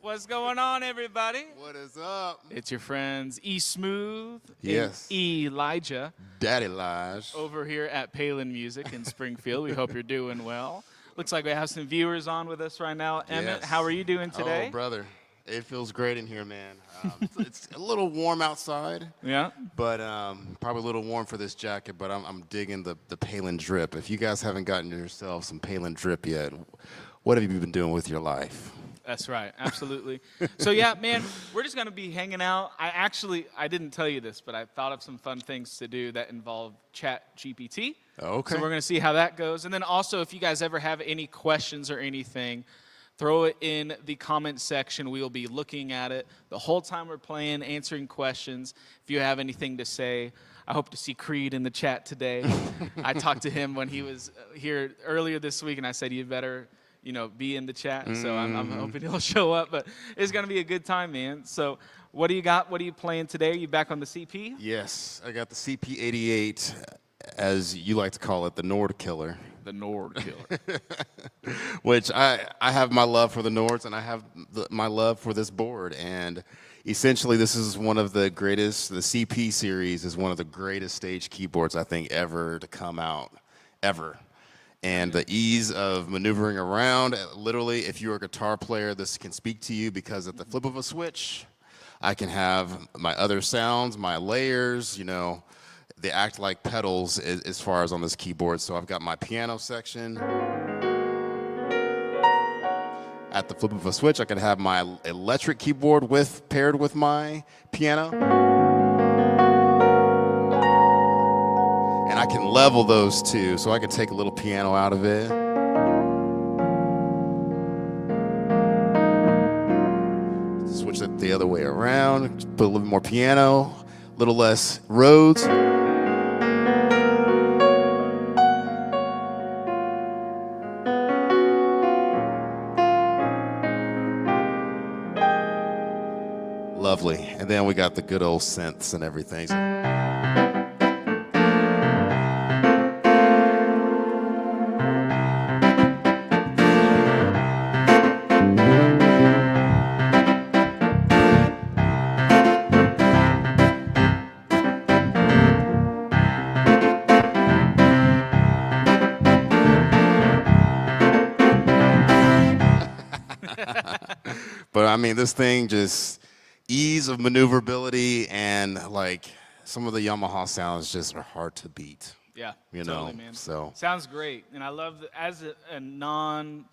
What's going on, everybody? What is up? It's your friends E Smooth Yes. and Elijah Daddy Lige. over here at Palin Music in Springfield. We hope you're doing well. Looks like we have some viewers on with us right now. Emmett, Yes. how are you doing today? Oh, brother. It feels great in here, man. It's a little warm outside, Yeah. but probably a little warm for this jacket, but I'm digging the Palin drip. If you guys haven't gotten yourself some Palin drip yet, what have you been doing with your life? That's right, absolutely. So yeah, man, we're just gonna be hanging out. I didn't tell you this, but I thought of some fun things to do that involve Chat GPT. Okay. So we're gonna see how that goes. And then also, if you guys ever have any questions or anything, throw it in the comment section. We will be looking at it the whole time we're playing, answering questions. If you have anything to say, I hope to see Creed in the chat today. I talked to him when he was here earlier this week, and I said, you better be in the chat. So I'm hoping he'll show up. But it's going to be a good time, man. So what do you got? What are you playing today? Are you back on the CP? Yes, I got the CP88, as you like to call it, the Nord Killer. The Nord Killer. Which I have my love for the Nords, and I have my love for this board. And essentially, this is one of the greatest, the CP series is one of the greatest stage keyboards, I think, ever to come out, ever. And the ease of maneuvering around, literally, if you're a guitar player, this can speak to you because at the flip of a switch, I can have my other sounds, my layers, they act like pedals as far as on this keyboard. So I've got my piano section. At the flip of a switch, I can have my electric keyboard paired with my piano. And I can level those two, so I can take a little piano out of it. Switch it the other way around, put a little more piano, a little less Rhodes. Lovely. And then we got the good old synths and everything. But I mean, this thing just ease of maneuverability, and like some of the Yamaha sounds just are hard to beat. Yeah, you totally, know. man. So sounds great, and I love as a non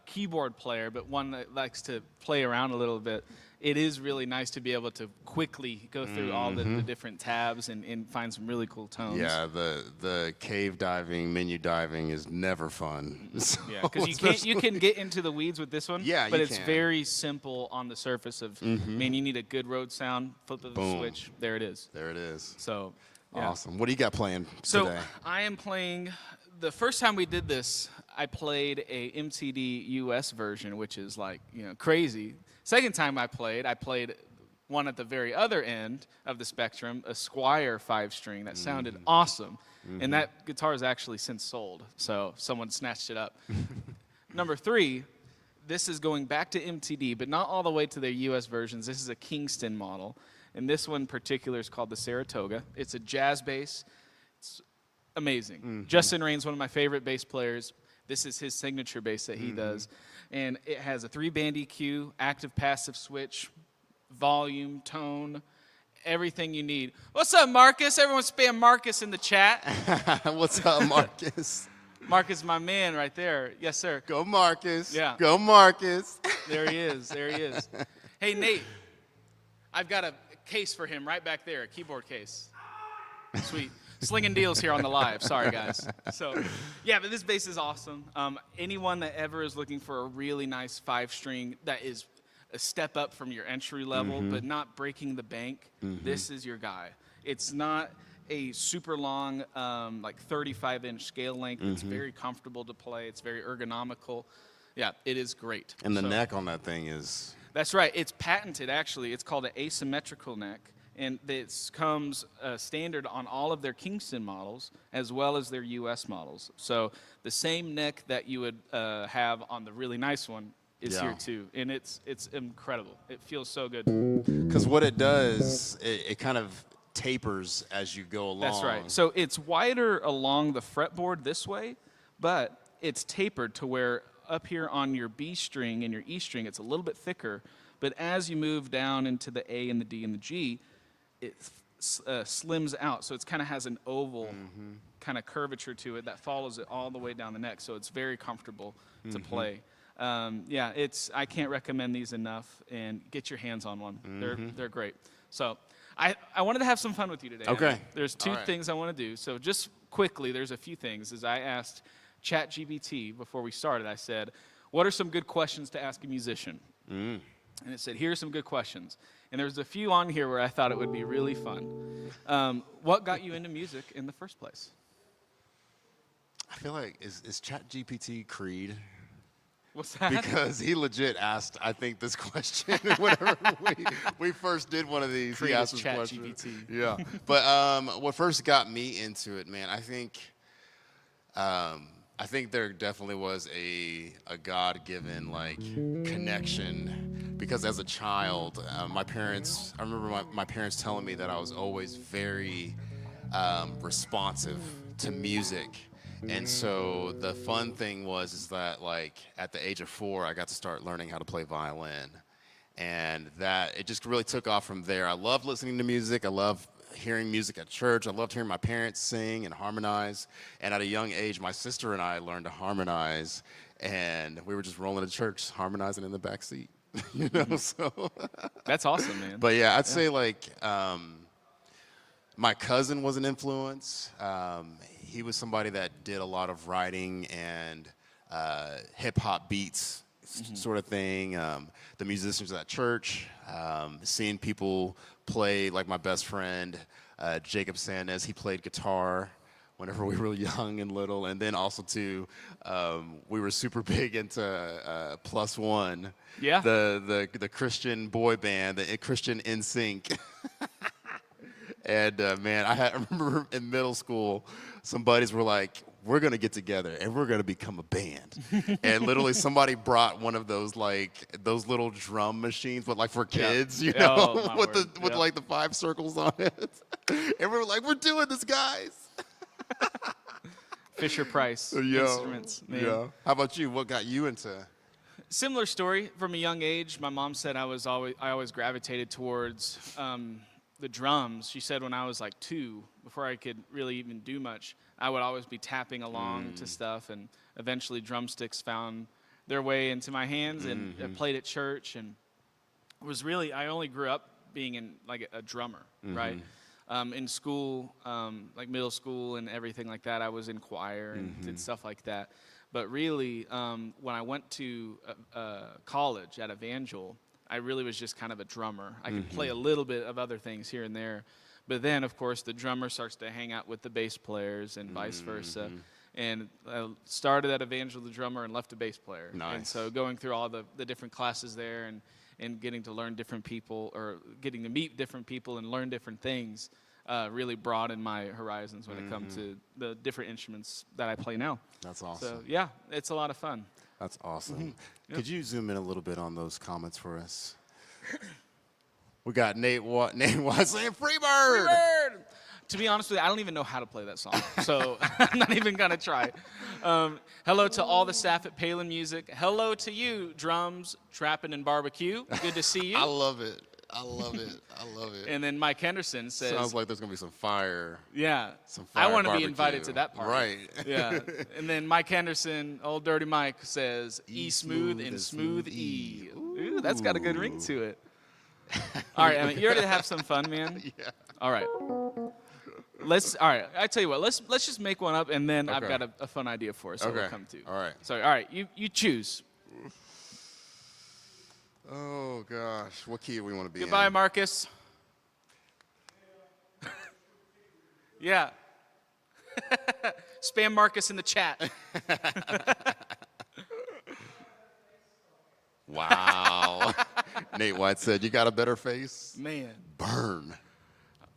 keyboard player, but one that likes to play around a little bit. It is really nice to be able to quickly go through all the different tabs and find some really cool tones. yeah, the cave diving, menu diving is never fun. So, Yeah, because you can get into the weeds with this one. Yeah, but you it's can. very simple on the surface of man. You need a good Rhodes sound. Flip of the Boom. switch. There it is. There it is. So yeah. Awesome. What do you got playing So today? I am playing. The first time we did this, I played a MTD US version, which is like crazy. Second time I played one at the very other end of the spectrum, a Squire 5-string that sounded awesome. And that guitar is actually since sold, so someone snatched it up. Number 3, this is going back to MTD, but not all the way to their US versions. This is a Kingston model, and this one in particular is called the Saratoga. It's a jazz bass. It's amazing. Justin Rain's one of my favorite bass players. This is his signature bass that he does. And it has a 3-band EQ, active passive switch, volume, tone, everything you need. What's up, Marcus? Everyone spam Marcus in the chat. What's up, Marcus? Marcus, my man right there. Yes, sir. Go Marcus. Yeah. Go Marcus. There he is. There he is. Hey, Nate, I've got a case for him right back there, a keyboard case. Sweet. Slinging deals here on the live. Sorry, guys. So, yeah, but this bass is awesome. Anyone that ever is looking for a really nice 5-string that is a step up from your entry level, but not breaking the bank, this is your guy. It's not a super long, like 35-inch scale length. It's very comfortable to play. It's very ergonomical. Yeah, it is great. And the neck on that thing is... That's right. It's patented, actually. It's called an asymmetrical neck. And this comes standard on all of their Kingston models as well as their US models. So the same neck that you would have on the really nice one is Yeah. here too, and it's incredible. It feels so good. Because what it does, it kind of tapers as you go along. That's right. So it's wider along the fretboard this way, but it's tapered to where up here on your B string and your E string, it's a little bit thicker. But as you move down into the A and the D and the G, it slims out. So it kind of has an oval kind of curvature to it that follows it all the way down the neck. So it's very comfortable to play. Yeah, I can't recommend these enough. And get your hands on one. They're great. So I wanted to have some fun with you today. Okay. Emmett. There's two things I want to do. So just quickly, there's a few things. As I asked ChatGPT before we started, I said, what are some good questions to ask a musician? And it said, here are some good questions. And there's a few on here where I thought it would be really fun. What got you into music in the first place? I feel like, is ChatGPT Creed? What's that? Because he legit asked, I think, this question whenever we first did one of these. Creed He asked is this question. ChatGPT. Yeah. But what first got me into it, man, I think there definitely was a God-given like connection, because as a child, I remember my parents telling me that I was always very responsive to music. And so the fun thing is that like at the age of 4, I got to start learning how to play violin. And that it just really took off from there. I love listening to music. I love hearing music at church. I loved hearing my parents sing and harmonize. And at a young age, my sister and I learned to harmonize. And we were just rolling to church, harmonizing in the back seat. You know, so. That's awesome, man. But yeah, I'd say like my cousin was an influence. He was somebody that did a lot of writing and hip hop beats sort of thing. The musicians at church, seeing people play, like my best friend, Jacob Sandez, he played guitar whenever we were young and little. And then also too, we were super big into Plus One, Yeah. the Christian boy band, the Christian NSYNC. And man, I remember in middle school, some buddies were like, we're going to get together and we're going to become a band. And literally somebody brought one of those those little drum machines, but like for kids, you know, Oh, with like the 5 circles on it. And we were like, we're doing this, guys. Fisher Price instruments. Man. Yeah. How about you? What got you into? Similar story. From a young age, my mom said I always gravitated towards the drums. She said when I was like 2, before I could really even do much, I would always be tapping along to stuff, and eventually drumsticks found their way into my hands, and I played at church, and I only grew up being in like a drummer, right? In school, like middle school and everything like that, I was in choir and did stuff like that. But really, when I went to college at Evangel, I really was just kind of a drummer. I could play a little bit of other things here and there. But then, of course, the drummer starts to hang out with the bass players and vice versa. And I started at Evangel the drummer and left a bass player. Nice. And so going through all the different classes there and getting to learn different people, or getting to meet different people and learn different things, really broadened my horizons when it comes to the different instruments that I play now. That's awesome. So, yeah, it's a lot of fun. That's awesome. Could you zoom in a little bit on those comments for us? We got Nate Watt saying Freebird. Freebird! To be honest with you, I don't even know how to play that song, so I'm not even going to try. Hello to all the staff at Palin Music. Hello to you, drums, trapping, and barbecue. Good to see you. I love it. I love it. I love it. And then Mike Henderson says, sounds like there's going to be some fire. Yeah. Some fire I want to be barbecue. invited to that party. Right. Yeah. And then Mike Henderson, old Dirty Mike, says, E smooth and smooth E. Ooh, that's got a good ring to it. All right, Emmett, you ready to have some fun, man? Yeah. All right. All right, I tell you what, let's just make one up, and then I've Okay. got a fun idea for us that we'll come to. All right. So, all right, you choose. Oh, gosh. What key do we want to be Goodbye, in? Marcus. Yeah. Spam Marcus in the chat. Wow. Nate White said, you got a better face? Man. Burn.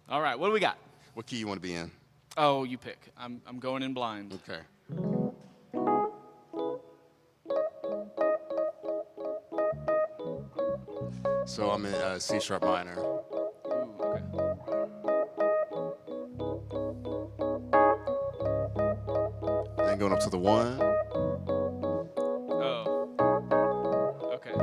All right, what do we got? What key you want to be in? Oh, you pick. I'm going in blind. Okay. So I'm in C sharp minor. Ooh, okay. Then going up to the one. Oh, okay.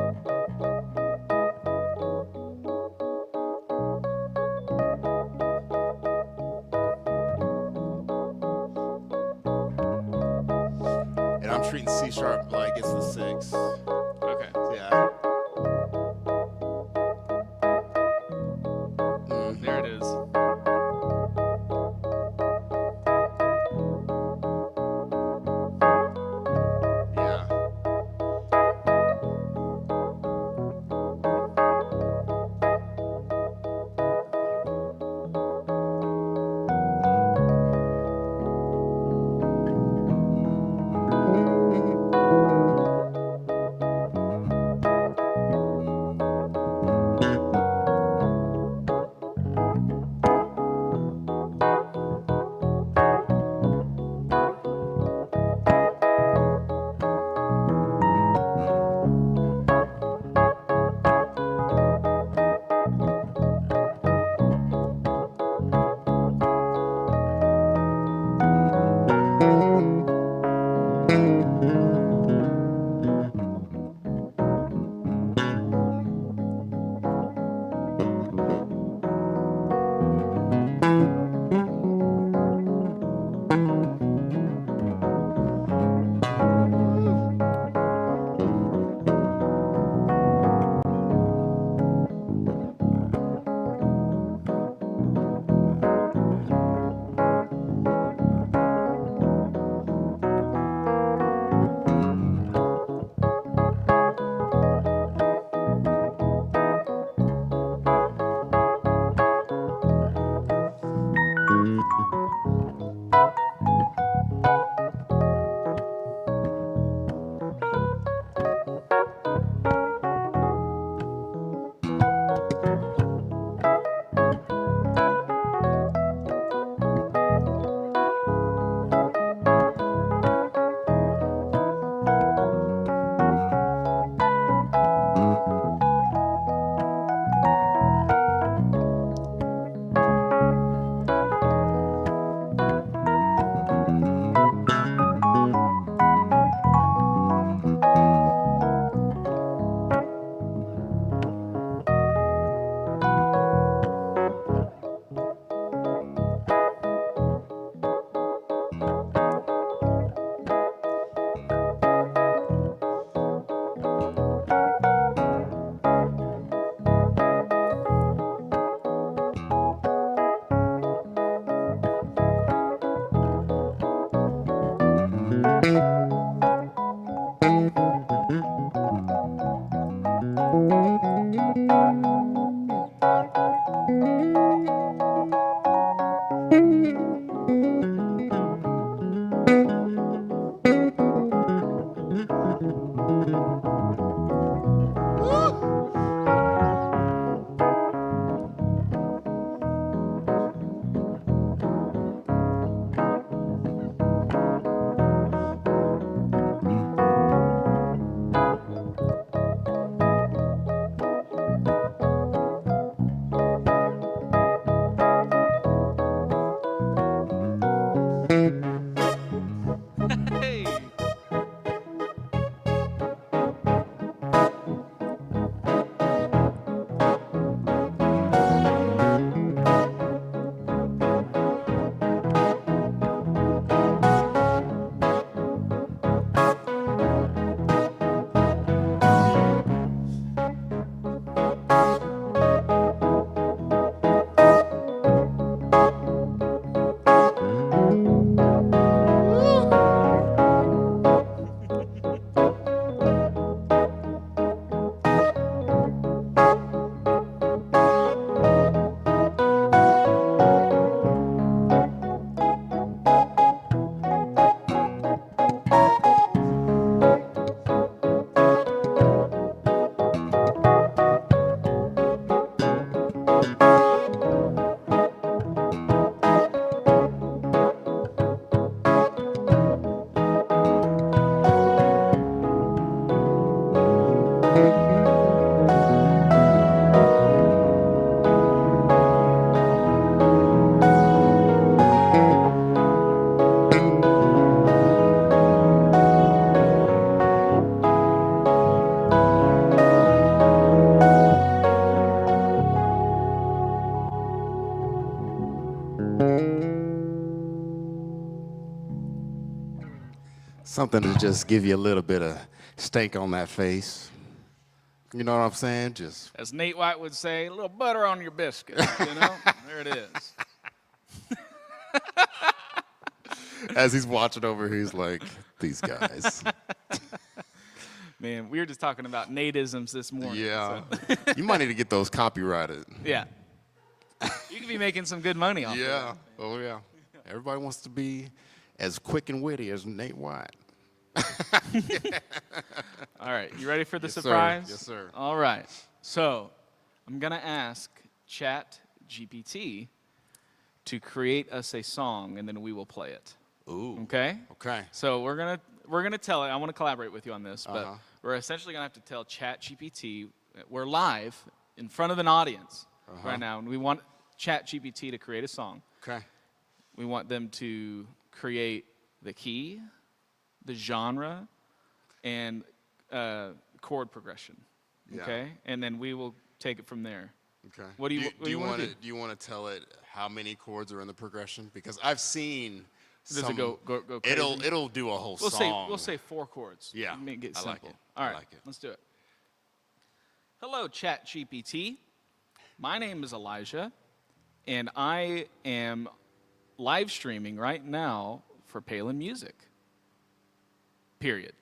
And I'm treating C sharp like it's the six. Okay. Yeah. There it is. Yeah. Hey. something to just give you a little bit of stank on that face. You know what I'm saying? Just As Nate White would say, a little butter on your biscuit. You know, there it is. as he's watching over, he's like, these guys. Man, we were just talking about Nateisms this morning. Yeah. So. You might need to get those copyrighted. Yeah. You could be making some good money off Yeah. of Oh, yeah. Everybody wants to be as quick and witty as Nate White. that. All right, you ready for the Yes, sir. surprise? Yes, sir. All right. So I'm going to ask Chat GPT to create us a song, and then we will play it. Ooh. Okay? Okay. So we're gonna tell it. I want to collaborate with you on this, but Uh-huh. we're essentially gonna have to tell ChatGPT. We're live in front of an audience right now, and we want ChatGPT to create a song. Okay. We want them to create the key, the genre, and chord progression. Yeah. Okay, and then we will take it from there. Okay. What do you want to do? Do you want to tell it how many chords are in the progression? Because I've seen. Does some, it go crazy? It'll do a whole We'll song. say 4 chords. Yeah, Make it I simple. like it. All I right, like it. let's do it. Hello, ChatGPT. My name is Elijah, and I am live streaming right now for Palin Music. Period.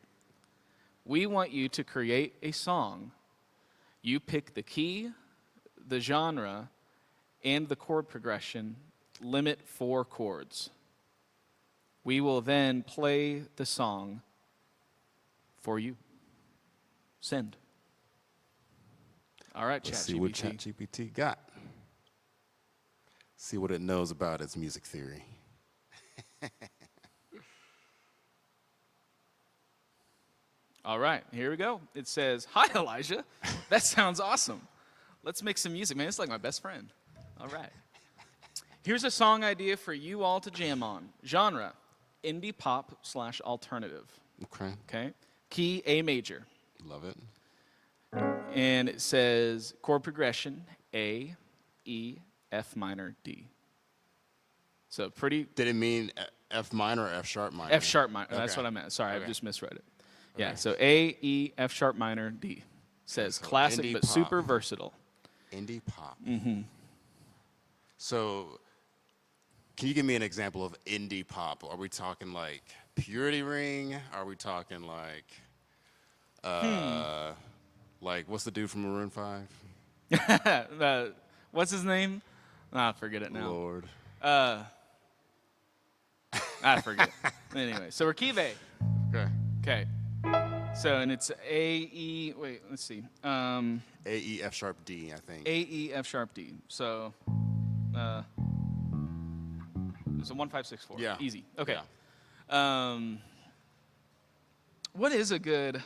We want you to create a song. You pick the key, the genre, and the chord progression. Limit 4 chords. We will then play the song for you. Send. All right, Let's see what ChatGPT got. See what it knows about its music theory. All right, here we go. It says, "Hi, Elijah. That sounds awesome. Let's make some music, man. It's like my best friend." All right. Here's a song idea for you all to jam on. Genre, indie pop / alternative. Okay. Okay. Key, A major. Love it. And it says chord progression, A, E, F minor, D. So pretty Did it mean F minor or F sharp minor? F sharp minor. That's Okay. what I meant. Sorry, Okay. I just misread it. Yeah, Okay. so A, E, F sharp minor, D. Says So classic indie but pop. super versatile. Indie pop. Mm-hmm. So, can you give me an example of indie pop? Are we talking like Purity Ring? Are we talking like, like what's the dude from Maroon 5? What's his name? I forget it now. Lord. I forget. Anyway, so we're key A. Okay. Okay. So, and it's A, E, wait, let's see. A, E, F sharp, D, I think. A, E, F sharp, D. So, it's a 1, 5, 6, 4. Yeah. Easy. Okay. Yeah. What is a good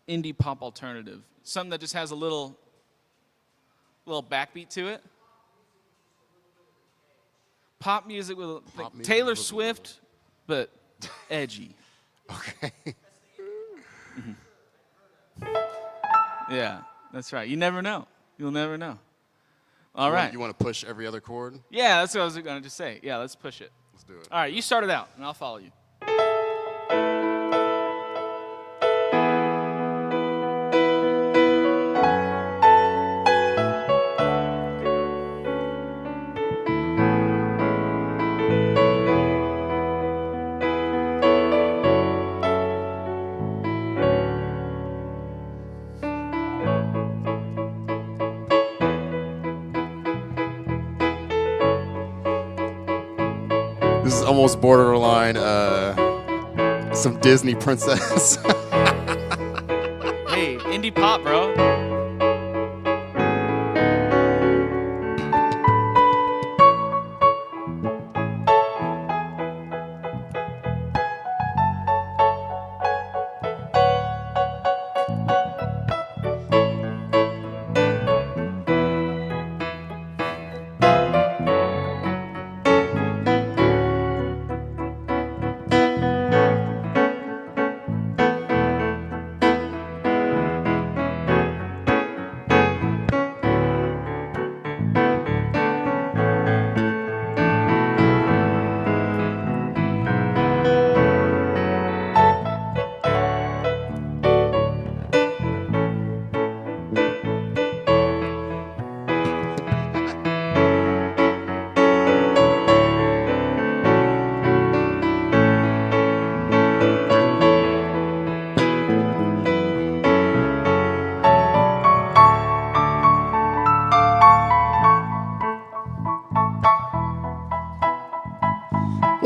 indie pop alternative? Something that just has a little backbeat to it? Pop music with Pop music Taylor with a Swift, but edgy. Okay. Yeah, that's right. You never know. You'll never know. All right. You want to push every other chord? Yeah, that's what I was going to just say. Yeah, let's push it. Let's do it. All right, you start it out, and I'll follow you. This is almost borderline some Disney princess. Hey, indie pop, bro.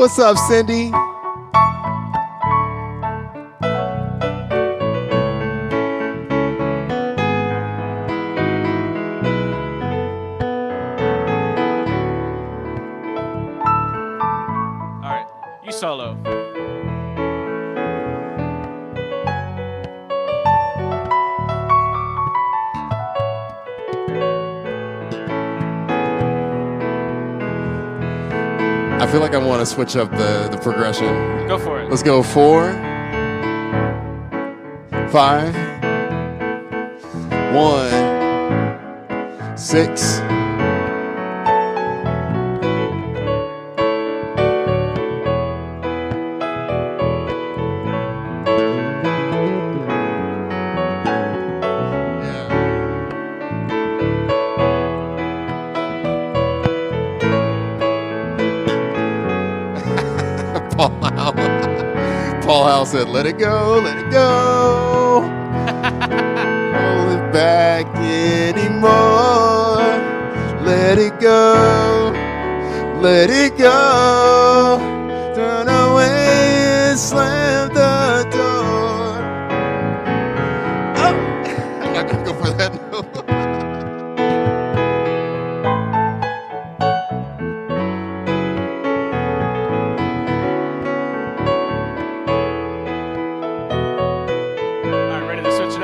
What's up, Cindy? All right, you solo. I feel like I want to switch up the progression. Go for it. Let's go 4, 5, 1, 6. Paul Howe said, let it go, let it go. Hold it back anymore. Let it go, let it go. Turn away and slam the door. Oh, I'm not gonna go for that note.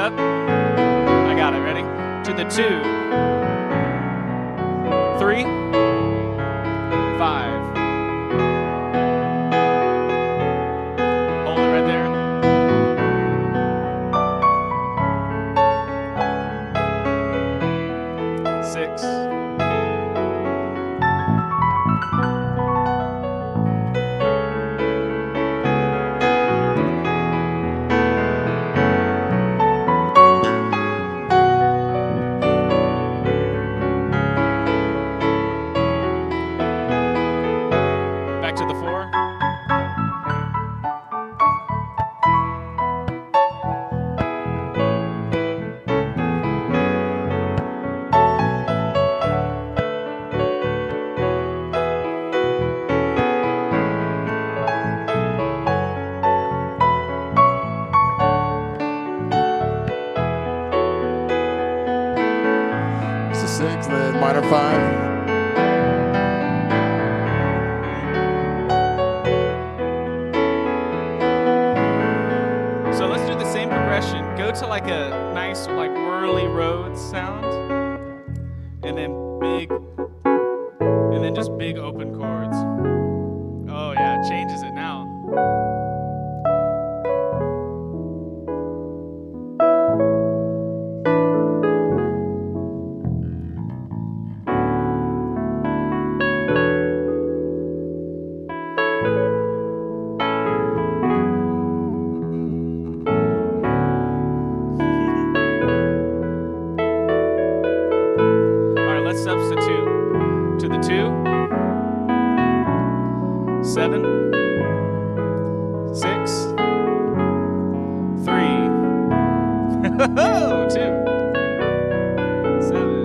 I got it. Ready? To the 2, 3, 5. Hold it right there. 6. Back to the 4. It's a 6, then minor 5. So let's do the same progression. Go to like a nice like whirly road sound, and then just big open chords. Oh yeah, it changes it now. Let's substitute to the 2, 7, 6, 3, 2, 7.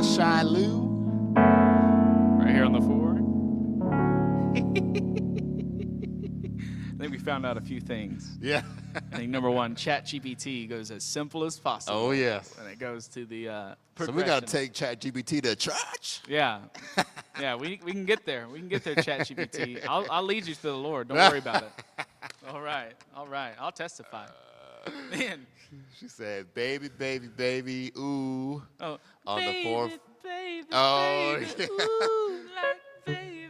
Shy Lou. Right here on the 4. I think we found out a few things. Yeah. I think number 1, ChatGPT goes as simple as possible. Oh, yes. And it goes to the So progression. we got to take ChatGPT to church. Yeah. Yeah, we can get there. We can get there, ChatGPT. I'll lead you to the Lord. Don't worry about it. All right. I'll testify. Man. She said, "Baby, baby, baby, ooh." Oh, On baby, the fourth. baby, Oh, baby, yeah. ooh, like baby.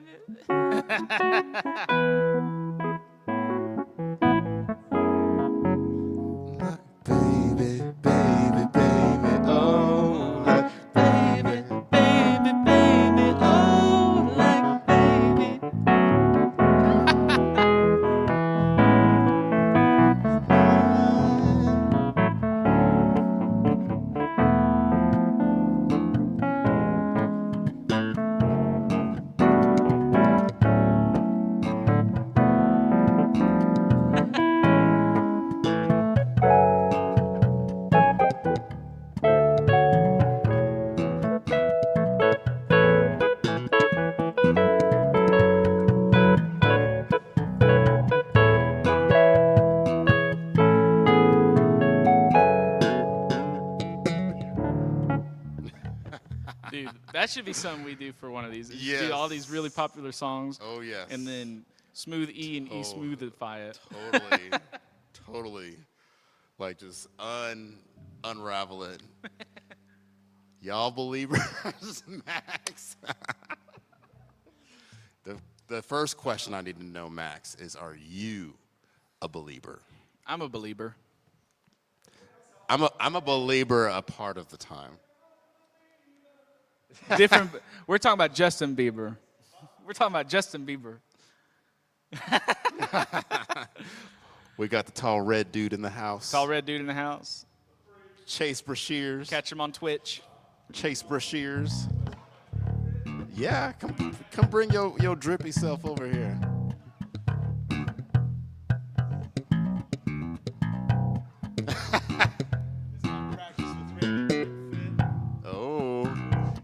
Baby, baby, baby, oh, like Baby, baby, baby, oh, like baby. Dude, that should be something we do for one of these. Just do all these really popular songs. Oh, yes. And then smooth E and E smoothify it. Totally, totally. Like just unravel it. Y'all believers, Max. The first question I need to know, Max, is are you a believer? I'm a believer. I'm a believer a part of the time. Different. We're talking about Justin Bieber. We're talking about Justin Bieber. We got the tall red dude in the house. Tall red dude in the house. Chase Brashears. Catch him on Twitch. Chase Brashears. Yeah, come bring your drippy self over here. Oh,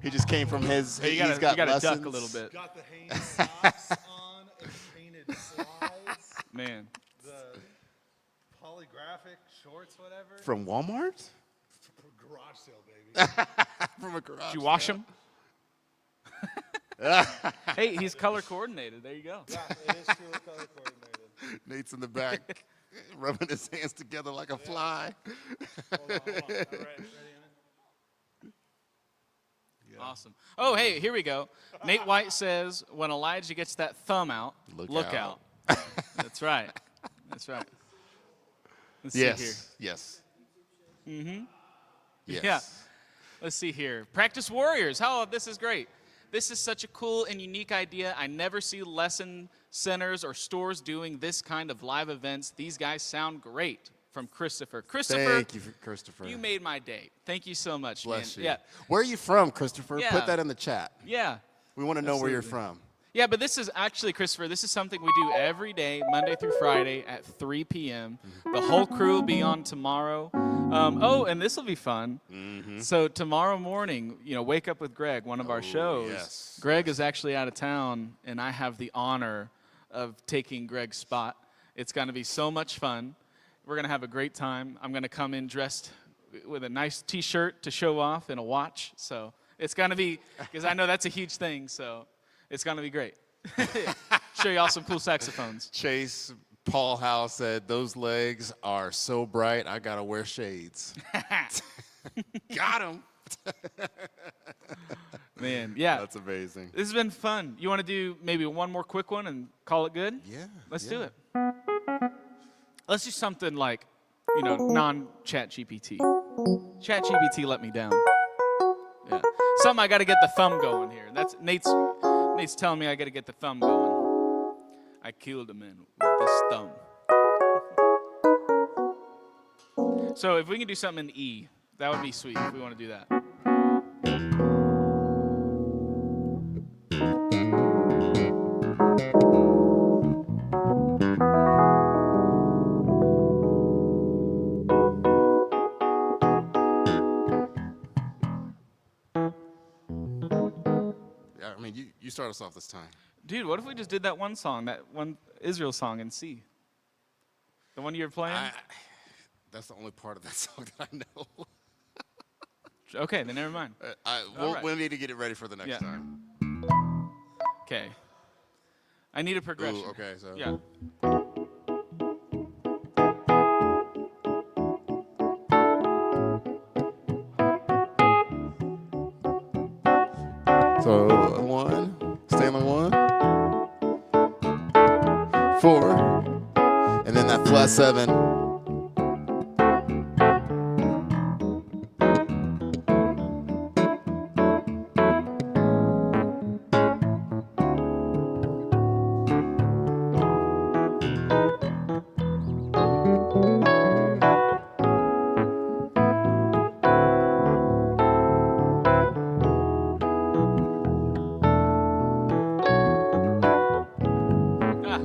he just came from his. You he's got gotta lessons. duck a little bit. Got the Hanes socks on and painted slides. Man. The polygraphic shorts, whatever. From Walmart? Garage sale, baby. From a garage. Did you wash him? Hey, he's color coordinated. There you go. Yeah, it is truly color coordinated. Nate's in the back, rubbing his hands together like a fly. Hold on. All right, ready, Emmett? Awesome. Oh, hey, here we go. Nate White says, when Elijah gets that thumb out, look out. That's right. That's right. Let's see here. Yes. Mm-hmm. Yes. Yeah. Let's see here. Practice Warriors. How this is great. This is such a cool and unique idea. I never see lesson centers or stores doing this kind of live events. These guys sound great. From Christopher. Christopher, Thank you, Christopher. you made my day. Thank you so much, Bless man. you. Yeah. Where are you from, Christopher? Yeah. Put that in the chat. Yeah. We want to know where you're Absolutely. from. Yeah, but this is actually, Christopher, this is something we do every day, Monday through Friday at 3 p.m. The whole crew will be on tomorrow. Oh, and this will be fun. Mm-hmm. So tomorrow morning, Wake Up with Greg, one of our Oh, shows. yes. Greg is actually out of town, and I have the honor of taking Greg's spot. It's going to be so much fun. We're going to have a great time. I'm going to come in dressed with a nice T-shirt to show off and a watch. So it's going to be, because I know that's a huge thing, so it's going to be great. Show y'all some cool saxophones. Chase Paul Howe said, those legs are so bright, I got to wear shades. Got him. Man, yeah. That's amazing. This has been fun. You want to do maybe one more quick one and call it good? Yeah. Let's do it. Let's do something like, non-Chat GPT. Chat GPT let me down. Yeah. Something I got to get the thumb going here. That's Nate's telling me I got to get the thumb going. I killed a man with this thumb. So if we can do something in E, that would be sweet if we want to do that. Yeah, I mean, you start us off this time. Dude, what if we just did that one song, that one Israel song in C? The one you were playing? That's the only part of that song that I know. Okay, then never mind. We'll need to get it ready for the next time. Okay. I need a progression. Ooh, okay, so. Yeah. So 1, stay on the 1, 4, and then that flat 7. Ah.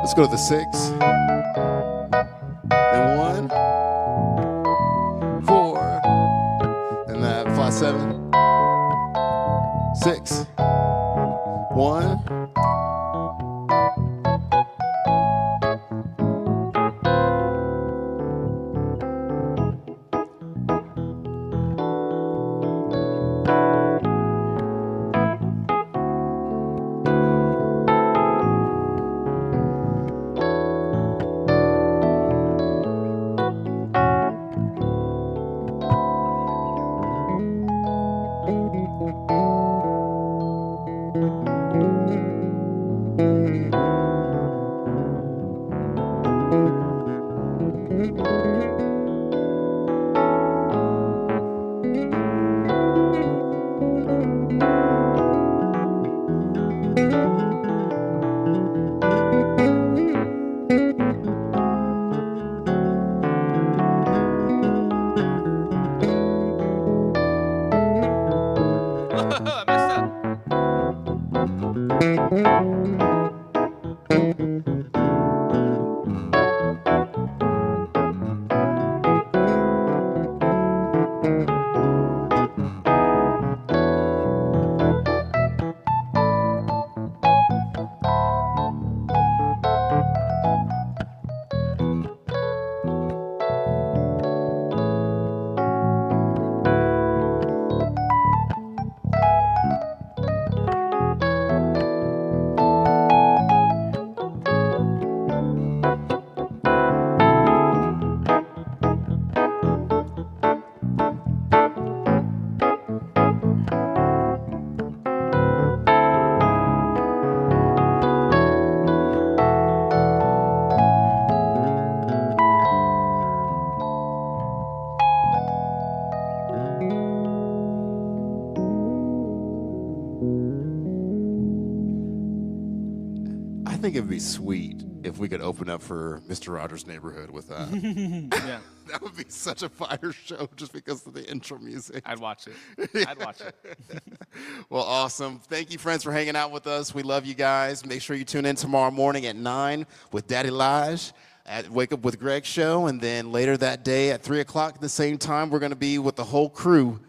Let's go to the 6. Then 1, 4, and that flat 7, 6, 1. I messed up. I think it'd be sweet if we could open up for Mr. Rogers' Neighborhood with that. Yeah, That would be such a fire show just because of the intro music. I'd watch it. I'd watch it. Well, awesome. Thank you, friends, for hanging out with us. We love you guys. Make sure you tune in tomorrow morning at 9 with Daddy Lige at Wake Up with Greg show. And then later that day at 3 o'clock at the same time, we're going to be with the whole crew,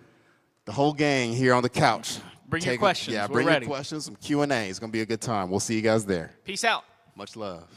the whole gang here on the couch. Bring your questions. Yeah, We're bring ready. your questions, some Q&A. It's going to be a good time. We'll see you guys there. Peace out. Much love.